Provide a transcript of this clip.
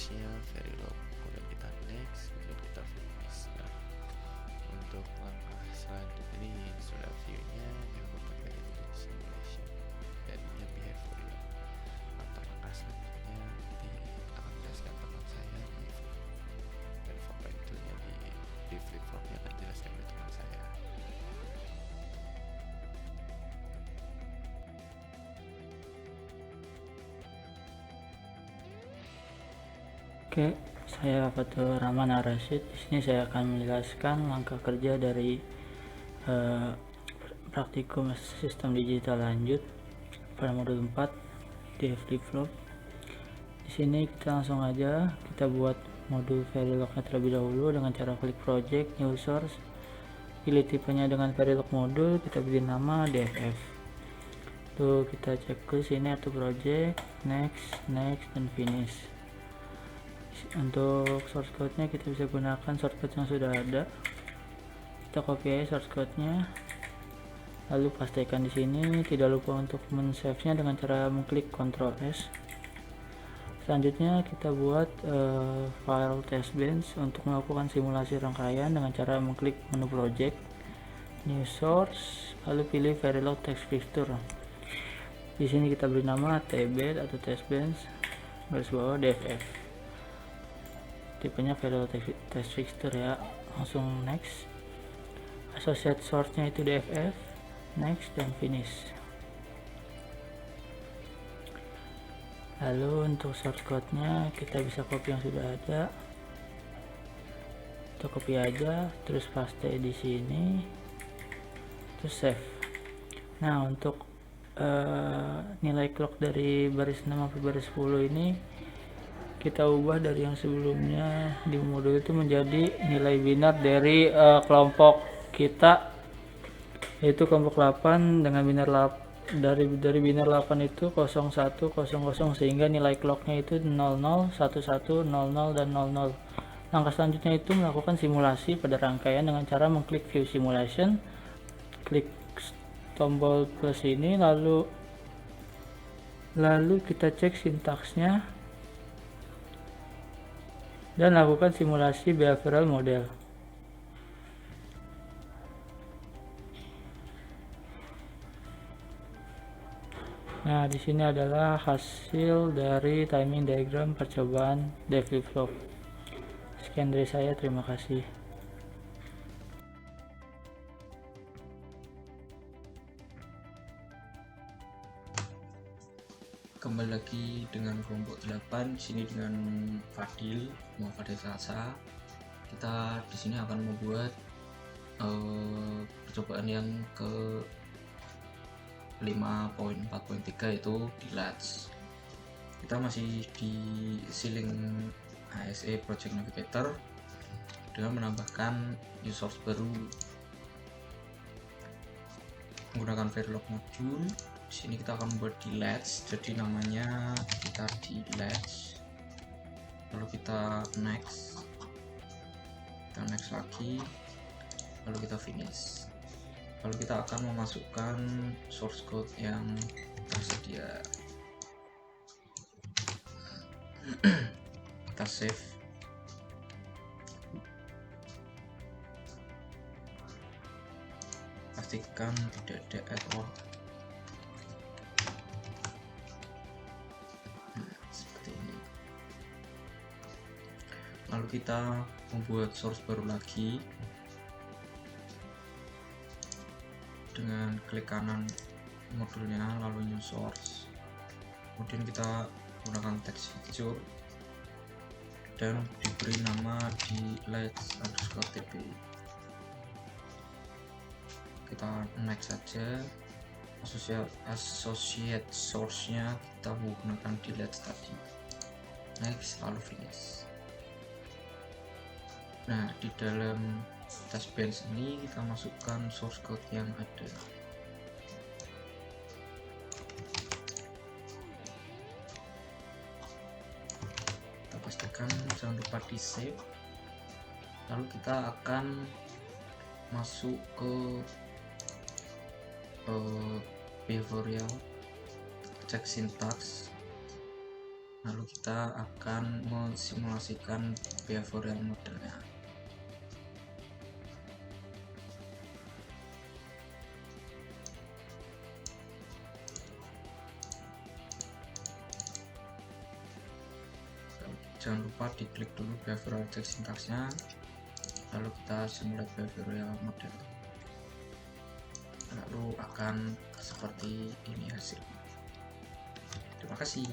teksnya Verilog, kemudian kita next, kemudian kita finish. Nah, untuk langkah selanjutnya ini sudah view-nya, jangan lupa kita edit simulation dan ini behavior. Untuk langkah selanjutnya nanti akan jelaskan teman saya dan favorit toolnya di flip flopnya akan jelaskan oleh teman saya. Oke, saya Fatur Rahman Ar-Rasyid. Di sini saya akan menjelaskan langkah kerja dari praktikum sistem digital lanjut pada modul 4 di flip-flop. Di sini kita langsung aja kita buat modul Verilog-nya terlebih dahulu dengan cara klik project, new source, pilih tipenya dengan Verilog modul, kita beri nama DFF. Lalu kita cek ke sini atau project, next, dan finish. Untuk source code-nya kita bisa gunakan shortcut yang sudah ada. Kita copy aja source code-nya, lalu pastikan di sini. Tidak lupa untuk men-save-nya dengan cara mengklik Ctrl S. Selanjutnya kita buat file test bench untuk melakukan simulasi rangkaian dengan cara mengklik menu project, new source, lalu pilih Verilog text fixture. Di sini kita beri nama tbed atau test bench garis bawah DFF. Tipenya Verilog test fixture ya. Langsung next. Associate source nya itu DFF, next, dan finish. Lalu untuk source code nya kita bisa copy yang sudah ada, kita copy aja terus paste di sini, terus save. Nah, untuk nilai clock dari baris 6 sampai baris 10 ini kita ubah dari yang sebelumnya di modul itu menjadi nilai binar dari kelompok kita, yaitu kelompok 8 dengan binar 8, dari binar 8 itu 0100, sehingga nilai clocknya itu 00, 11, 00, dan 00. Langkah selanjutnya itu melakukan simulasi pada rangkaian dengan cara mengklik view simulation, klik tombol plus ini, lalu kita cek sintaksnya dan lakukan simulasi behavioral model. Nah, di sini adalah hasil dari timing diagram percobaan flip-flop. Sekian dari saya, terima kasih. Kembali lagi dengan kelompok 8, sini dengan Fadil Salsa. Kita di sini akan membuat percobaan yang ke 5.4.3 yaitu di latch. Kita masih di ceiling ASE Project Navigator dengan menambahkan new source baru menggunakan Verilog module. Di sini kita akan membuat di latch, jadi namanya kita di latch, lalu kita next lagi, lalu kita finish. Lalu kita akan memasukkan source code yang tersedia. Kita save. Pastikan tidak ada error. Seperti ini. Lalu kita membuat source baru lagi dengan klik kanan modulnya, lalu new source, kemudian kita gunakan text fixture dan diberi nama di latch_tb. Kita next saja. Associate source nya kita menggunakan di latch tadi, next, lalu finish. Nah, di dalam test bench ini kita masukkan source code yang ada. Kita pastikan jangan lupa di save. Lalu kita akan masuk ke behavioral, cek syntax, lalu kita akan mensimulasikan behavioral modelnya. Jangan lupa diklik dulu behavioral check syntaxnya, lalu kita simulate behavioral model, lalu akan seperti ini hasilnya. Terima kasih.